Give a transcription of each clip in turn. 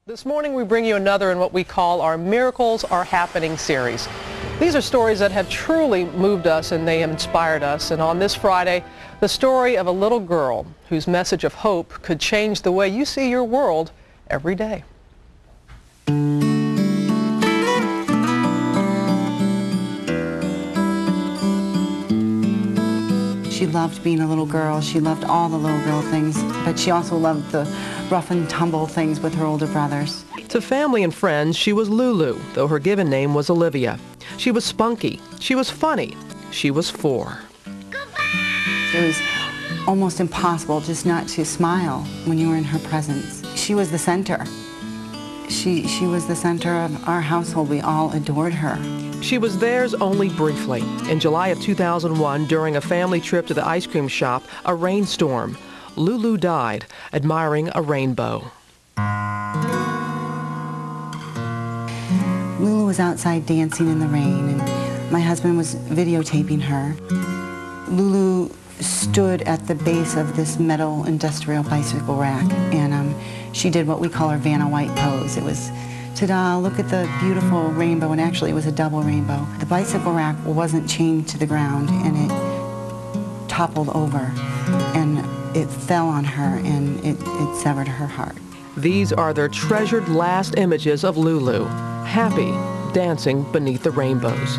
This morning we bring you another in what we call our Miracles Are Happening series. These are stories that have truly moved us and they have inspired us. And on this Friday, the story of a little girl whose message of hope could change the way you see your world every day. She loved being a little girl. She loved all the little girl things, but she also loved the rough and tumble things with her older brothers. To family and friends, she was Lulu, though her given name was Olivia. She was spunky. She was funny. She was 4. It was almost impossible just not to smile when you were in her presence. She was the center. She was the center of our household. We all adored her. She was theirs only briefly. In July of 2001, during a family trip to the ice cream shop, a rainstorm. Lulu died, admiring a rainbow. Lulu was outside dancing in the rain, and my husband was videotaping her. Lulu stood at the base of this metal industrial bicycle rack, and she did what we call her Vanna White pose. It was, ta-da, look at the beautiful rainbow, and actually it was a double rainbow. The bicycle rack wasn't chained to the ground, and it toppled over, and it fell on her, and it severed her heart. These are their treasured last images of Lulu, happy, dancing beneath the rainbows.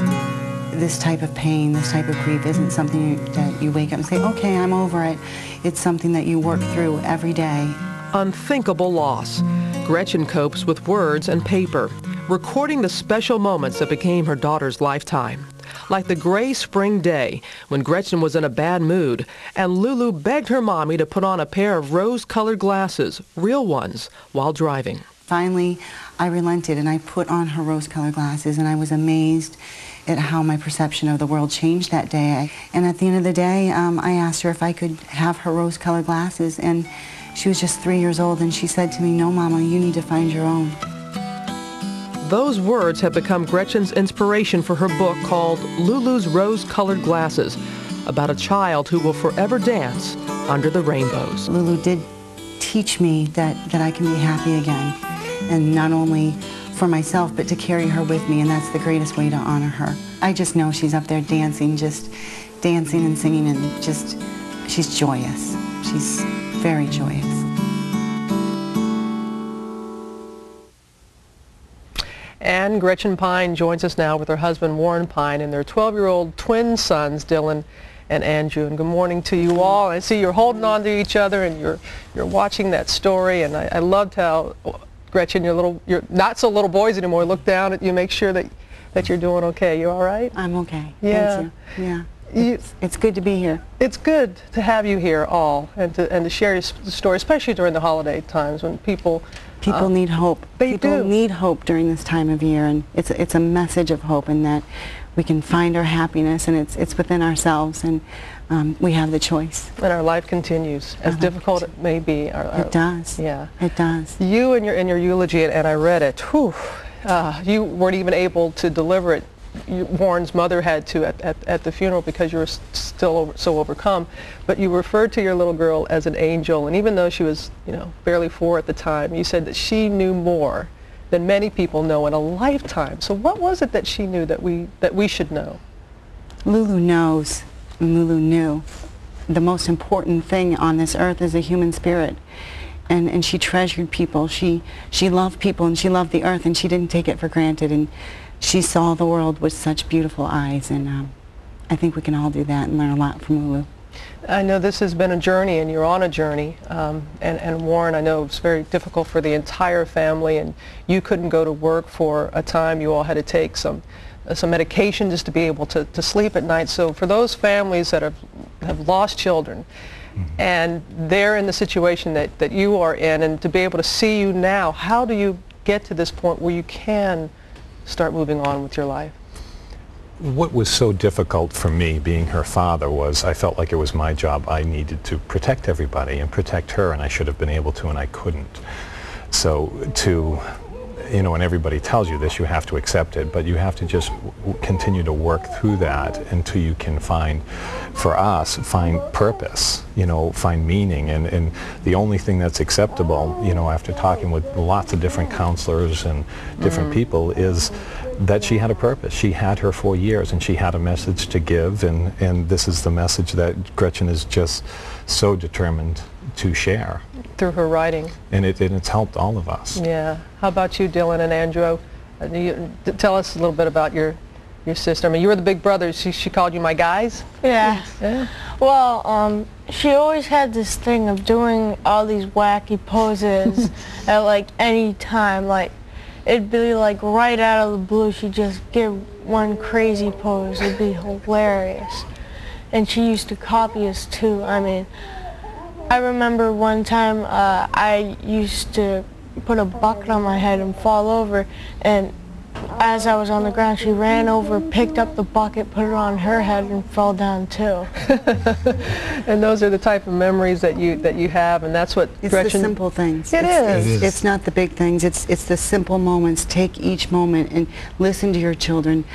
This type of pain, this type of grief isn't something that you wake up and say, okay, I'm over it. It's something that you work through every day. Unthinkable loss. Gretchen copes with words and paper, recording the special moments that became her daughter's lifetime. Like the gray spring day when Gretchen was in a bad mood and Lulu begged her mommy to put on a pair of rose-colored glasses, real ones, while driving. Finally, I relented and I put on her rose-colored glasses, and I was amazed at how my perception of the world changed that day. And at the end of the day, I asked her if I could have her rose-colored glasses, and she was just 3 years old, and she said to me, "No, Mama, you need to find your own." Those words have become Gretchen's inspiration for her book called Lulu's Rose-Colored Glasses, about a child who will forever dance under the rainbows. Lulu did teach me that I can be happy again, and not only for myself, but to carry her with me, and that's the greatest way to honor her. I just know she's up there dancing, just dancing and singing, and just, she's joyous. She's very joyous. And Gretchen Pine joins us now with her husband Warren Pine and their 12-year-old twin sons, Dylan and Andrew. And good morning to you all. I see you're holding on to each other and you're watching that story, and I loved how Gretchen, your not so little boys anymore, look down at you, make sure that you're doing okay. You all right? I'm okay. Yeah. Thank you. Yeah. It's good to be here. It's good to have you here all and to share your story, especially during the holiday times when people need hope. People do need hope during this time of year, and it's a message of hope, in that we can find our happiness, and it's within ourselves, and we have the choice. And our life continues, as difficult it may be. It does. Yeah. It does. You in your eulogy, and I read it, you weren't even able to deliver it. Warren's mother had to at the funeral because you were still so overcome, but you referred to your little girl as an angel, and even though she was, barely 4 at the time, you said that she knew more than many people know in a lifetime. So what was it that she knew that we should know? Lulu knows, and Lulu knew. The most important thing on this earth is a human spirit, and she treasured people. She loved people, and she loved the earth, and she didn't take it for granted, and she saw the world with such beautiful eyes, and I think we can all do that and learn a lot from Lulu. I know this has been a journey, and you're on a journey, and Warren, I know it's very difficult for the entire family, and you couldn't go to work for a time. You all had to take some medication just to be able to sleep at night. So for those families that have lost children, and they're in the situation that you are in, and to be able to see you now, how do you get to this point where you can start moving on with your life? What was so difficult for me, being her father, was I felt like it was my job. I needed to protect everybody and protect her, and I should have been able to, and I couldn't. So to you know, and everybody tells you this, you have to accept it, but you have to just continue to work through that until you can find, for us, find purpose, you know, find meaning. And the only thing that's acceptable, you know, after talking with lots of different counselors and different people, is that she had a purpose. She had her 4 years and she had a message to give, and this is the message that Gretchen is just so determined to share. Through her writing. And it's helped all of us. Yeah. How about you, Dylan and Andrew? Tell us a little bit about your sister. I mean, you were the big brothers. She called you my guys? Yeah. Yeah. Well, she always had this thing of doing all these wacky poses at like any time. Like, it'd be like right out of the blue, she'd just give one crazy pose. It'd be hilarious. And she used to copy us too. I mean, I remember one time I used to put a bucket on my head and fall over, and as I was on the ground, she ran over, picked up the bucket, put it on her head, and fell down too. And those are the type of memories that you have, and that's what It's Gretchen... the simple things. It is. It's not the big things. It's the simple moments. Take each moment and listen to your children.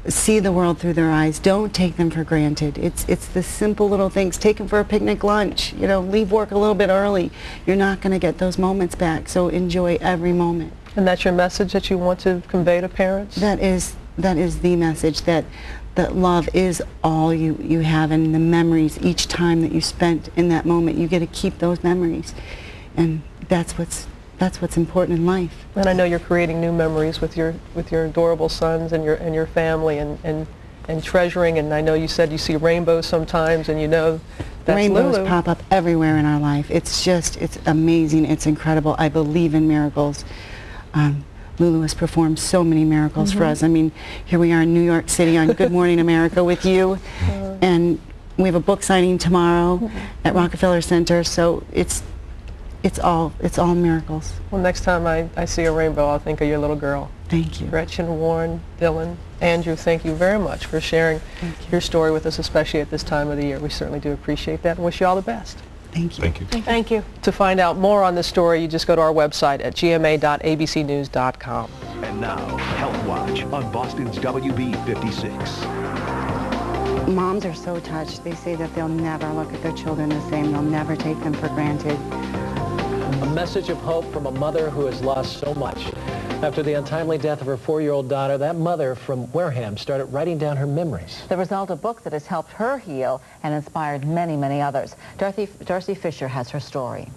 See the world through their eyes. Don't take them for granted. It's the simple little things. Take them for a picnic lunch. You know, leave work a little bit early. You're not going to get those moments back, so enjoy every moment. And that's your message that you want to convey to parents? That is the message, that love is all you have, and the memories each time that you spent in that moment, you get to keep those memories, and that's what's important in life. And I know you're creating new memories with your adorable sons and your family, and treasuring. And I know you said you see rainbows sometimes, and you know that's Rainbows Lulu. pop up everywhere in our life. It's amazing. It's incredible. I believe in miracles. Lulu has performed so many miracles for us. I mean, here we are in New York City on Good Morning America with you, and we have a book signing tomorrow at Rockefeller Center. So it's all miracles. Well, next time I see a rainbow, I'll think of your little girl. Thank you. Gretchen, Warren, Dylan, Andrew, thank you very much for sharing your story with us, especially at this time of the year. We certainly do appreciate that and wish you all the best. Thank you. Thank you. Thank you. To find out more on this story, you just go to our website at gma.abcnews.com. And now, Health Watch on Boston's WB56. Moms are so touched. They say that they'll never look at their children the same. They'll never take them for granted. A message of hope from a mother who has lost so much. After the untimely death of her 4-year-old daughter, that mother from Wareham started writing down her memories. The result, a book that has helped her heal and inspired many, many others. Darcy Fisher has her story.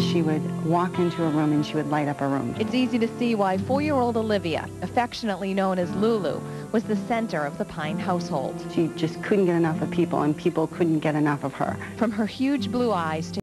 She would walk into a room and she would light up a room. It's easy to see why 4-year-old Olivia, affectionately known as Lulu, was the center of the Pine household. She just couldn't get enough of people, and people couldn't get enough of her. From her huge blue eyes to